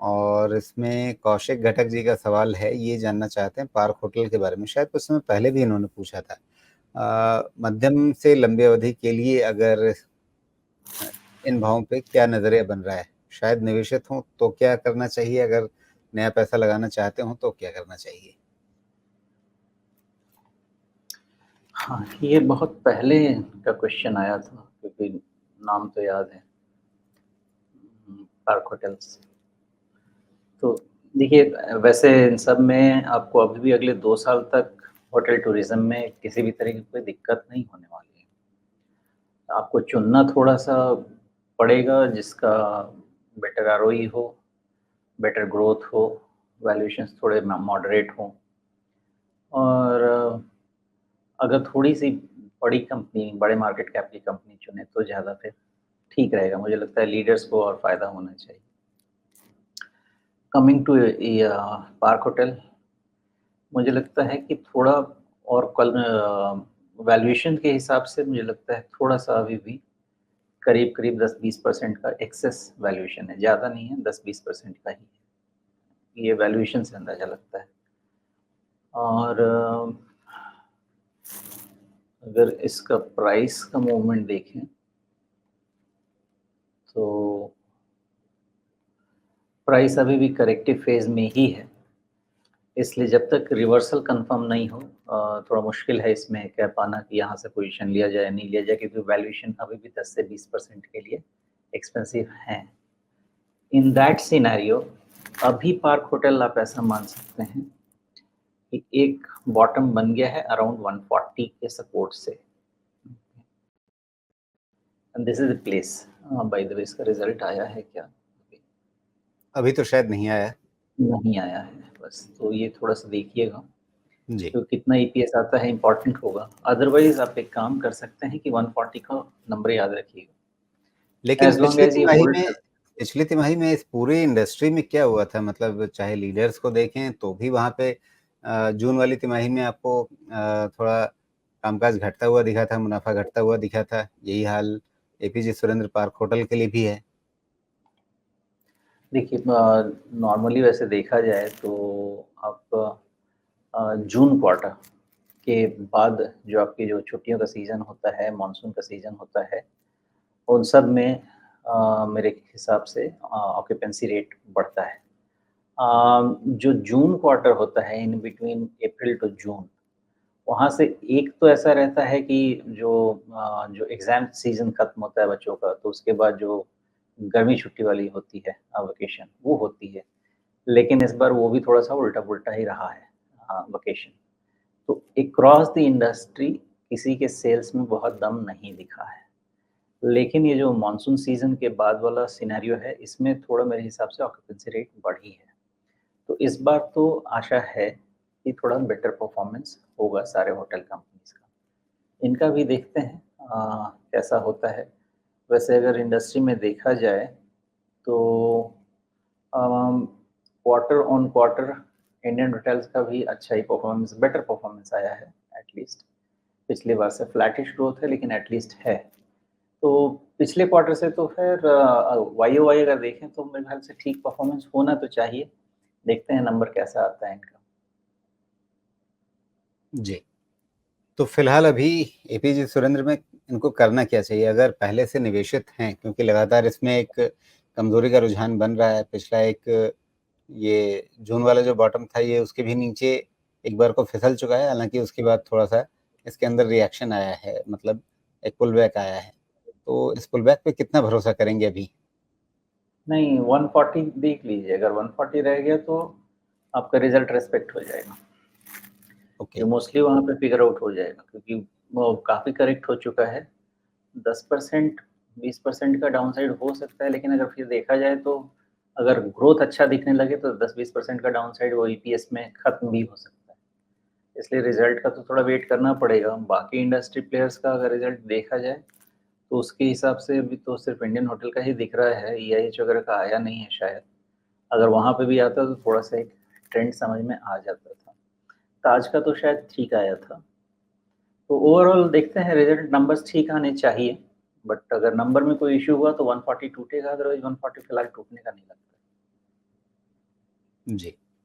और इसमें कौशिक घटक जी का सवाल है, ये जानना चाहते हैं पार्क होटल के बारे में। शायद कुछ समय पहले भी इन्होंने पूछा था। मध्यम से लंबी अवधि के लिए अगर इन भावों पे क्या नजरिया बन रहा है? शायद निवेशित हों तो क्या करना चाहिए, अगर नया पैसा लगाना चाहते हो तो क्या करना चाहिए? हाँ, ये बहुत पहले का क्वेश्चन आया था, क्योंकि नाम तो याद है, पार्क होटल्स। तो देखिए, वैसे इन सब में आपको अभी भी अगले 2 साल तक होटल टूरिज्म में किसी भी तरह की कोई दिक्कत नहीं होने वाली है। आपको चुनना थोड़ा-सा पड़ेगा जिसका बेटर आरओई हो, बेटर ग्रोथ हो, वैल्यूएशंस थोड़े मॉडरेट हों, और अगर थोड़ी-सी बड़ी कंपनी, बड़े मार्केट कैप की कंपनी चुनें तो ज़्यादा फिर ठीक रहेगा। मुझे लगता है लीडर्स को और फ़ायदा होना चाहिए। कमिंग टू पार्क होटल, मुझे लगता है कि थोड़ा और कल वैल्यूएशन के हिसाब से मुझे लगता है थोड़ा-सा अभी भी करीब-करीब 10-20% का एक्सेस वैल्यूएशन है, ज़्यादा नहीं है, 10-20% का ही है। ये वैल्यूएशन से अंदाज़ा लगता है। और अगर इसका प्राइस का मूवमेंट देखें, तो प्राइस अभी भी करेक्टिव फेज़ में ही है। इसलिए जब तक रिवर्सल कंफर्म नहीं हो, थोड़ा मुश्किल है इसमें कह पाना कि यहाँ से पोजीशन लिया जाए, नहीं लिया जाए, क्योंकि वैल्यूएशन अभी भी 10 से 20% के लिए एक्सपेंसिव हैं। इन दैट सिनेरियो अभी पार्क होटल आप ऐसा मान सकते हैं कि एक बॉटम बन गया है अराउंड 140 के सपोर्ट से। And this is the place. By the way, इसका रिजल्ट आया है क्या? अभी तो शायद नहीं आया है। नहीं आया है बस, तो ये थोड़ा-सा देखिएगा। जी। तो कितना ईपीएस आता है इम्पोर्टेंट होगा। अदरवाइज़ आप एक काम कर सकते हैं कि 140 का नंबर याद रखिएगा। लेकिन एज़ लॉन्ग एज़ ये होल्ड कर। पिछली तिमाही में इस पूरी इंडस्ट्री में क्या हुआ था? मतलब चाहे लीडर्स को देखें तो भी वहाँ पे जून वाली तिमाही में आपको थोड़ा कामकाज घटता हुआ दिखा था, मुनाफा घटता हुआ दिखा था। यही हाल एपीजे सुरेंद्र पार्क होटल के लिए भी है। देखिए, नॉर्मली वैसे देखा जाए तो आप जून क्वार्टर के बाद जो आपकी जो छुट्टियों का सीज़न होता है, मानसून का सीज़न होता है, उन सब में मेरे हिसाब से ऑक्यूपेंसी रेट बढ़ता है। जो जून क्वार्टर होता है in between April to June, वहाँ से एक तो ऐसा रहता है कि जो एग्ज़ाम सीज़न खत्म होता है बच्चों का, तो उसके बाद जो गर्मी छुट्टी वाली होती है वेकेशन, वो होती है। लेकिन इस बार वो भी थोड़ा-सा उल्टा-पुल्टा ही रहा है वेकेशन। तो अक्रॉस द इंडस्ट्री किसी के सेल्स में बहुत दम नहीं दिखा है। लेकिन ये जो मानसून सीज़न के बाद वाला सिनेरियो है, इसमें थोड़ा मेरे हिसाब से ऑक्यूपेंसी रेट बढ़ी है। तो इस बार तो आशा है कि थोड़ा बेटर परफॉर्मेंस होगा सारे होटल कंपनीज़ का। इनका भी देखते हैं कैसा होता है। वैसे अगर इंडस्ट्री में देखा जाए तो quarter on quarter Indian hotels का भी अच्छा ही परफॉर्मेंस, बेटर परफॉर्मेंस आया है एटलीस्ट। पिछली बार से फ्लैटिश ग्रोथ है लेकिन एटलीस्ट है। तो पिछले क्वार्टर से तो फिर वाई-ओ-वाई अगर देखें तो मेरे ख्याल से ठीक परफॉर्मेंस होना तो चाहिए। देखते हैं नंबर कैसा आता है इनका। जी। तो फिलहाल अभी एपीजे सुरेंद्र में इनको करना क्या चाहिए, अगर पहले से निवेशित हैं? क्योंकि लगातार इसमें एक कमजोरी का रुझान बन रहा है। पिछला एक ये जून वाला जो बॉटम था, ये उसके भी नीचे एक बार को फिसल चुका है। हालांकि उसके बाद थोड़ा सा इसके अंदर रिएक्शन आया है, मतलब एक पुल बैक आया है। तो इस पुल बैक पे कितना भरोसा करेंगे अभी? नहीं, 140 देख लीजिए, अगर 140 रह गया तो आपका रिज़ल्ट रिस्पेक्ट हो जाएगा। ओके। ये मोस्टली वहाँ पे फिगर आउट हो जाएगा, क्योंकि वो काफ़ी करेक्ट हो चुका है। 10% 20% का डाउनसाइड हो सकता है, लेकिन अगर फिर देखा जाए तो अगर ग्रोथ अच्छा दिखने लगे तो 10-20% का डाउनसाइड वो ईपीएस में खत्म भी हो सकता है। इसलिए रिज़ल्ट का तो थोड़ा वेट करना पड़ेगा। बाकी इंडस्ट्री प्लेयर्स का अगर रिज़ल्ट देखा जाए तो उसके हिसाब से अभी तो सिर्फ़ इंडियन होटल का ही दिख रहा है, ईआईएच वगैरह का आया नहीं है शायद। अगर वहाँ पे भी आता तो थोड़ा-सा एक ट्रेंड समझ में आ जाता था। ताज का तो शायद ठीक आया था। तो ओवरऑल देखते हैं, रिज़ल्ट नंबर्स ठीक आने चाहिए, बट अगर नंबर में कोई इश्यू हुआ तो 140 टूटेगा, अदरवाइज़ 140 फिलहाल टूटने का नहीं लगता। जी।